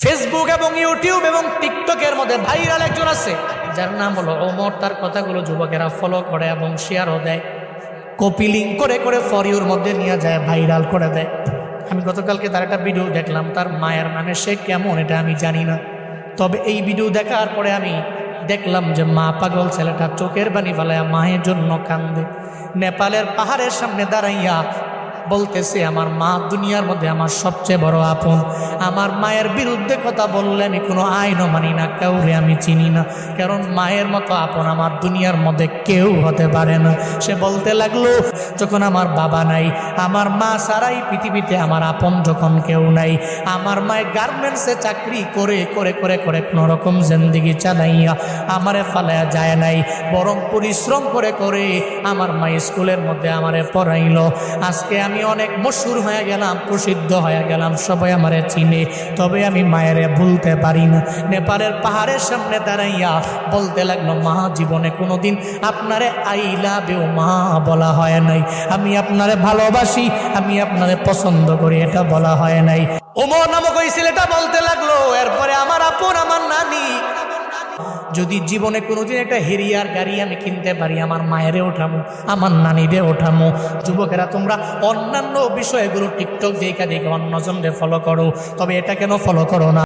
Facebook এবং YouTube এবং টিকটকের মধ্যে ভাইরাল একজন আছে যার নাম হলো ওমর। তার কথাগুলো যুবকেরা ফলো করে এবং শেয়ারও দেয়, কপি লিঙ্ক করে করে ফর ইউর মধ্যে নিয়ে যায়, ভাইরাল করে দেয়। আমি গতকালকে তার একটা ভিডিও দেখলাম, তার মায়ের মানে সে কেমন এটা আমি জানি না, তবে এই ভিডিও দেখার পরে আমি দেখলাম যে মা পাগল ছেলেটা চোখের পানি ফেলায়া মায়ের জন্য কান্দে। নেপালের পাহাড়ের সামনে দাঁড়াইয়া বলতেছে, আমার মা দুনিয়ার মধ্যে আমার সবচেয়ে বড় আপন। আমার মায়ের বিরুদ্ধে কথা বললে আমি কোনো আইনও মানি না, কাউরে আমি চিনি না, কারণ মায়ের মতো আপন আমার দুনিয়ার মধ্যে কেউ হতে পারে না। সে বলতে লাগলো, যখন আমার বাবা নাই, আমার মা ছাড়াই পৃথিবীতে আমার আপন যখন কেউ নাই, আমার মায়ের গার্মেন্টসে চাকরি করে করে করে করে কোনো রকম জিন্দেগি চালাইয়া আমারে ফালায়া যায় নাই, বরং পরিশ্রম করে করে আমার মা স্কুলের মধ্যে আমারে পড়াইলো। আজকে আমি অনেক মশহুর হয়ে গেলাম, প্রসিদ্ধ হয়ে গেলাম, সবাই আমারে চিনে, তবে আমি মায়েরে ভুলতে পারি না। নেপালের পাহাড়ের সামনে দাঁড়াইয়া বলতে লাগলো, মা জীবনে কোনোদিন আপনারে আই লাভ ইউ মা বলা হয় নাই, আমি আপনারে ভালোবাসি, আমি আপনারে পছন্দ করি, এটা বলা হয় নাই। ওমর নামক ওই ছেলেটা বলতে লাগলো, এরপরে আমার আপন আমার নানি, যদি জীবনে কোনোদিন একটা হেরিয়ার গাড়ি আমি কিনতে পারি, আমার মায়েরে ওঠামো, আমার নানিরে ওঠামো। যুবকেরা তোমরা অন্যান্য বিষয়গুলো টিকটক দেখা দেখে অন্যজনরে ফলো করো, তবে এটা কেন ফলো করো না?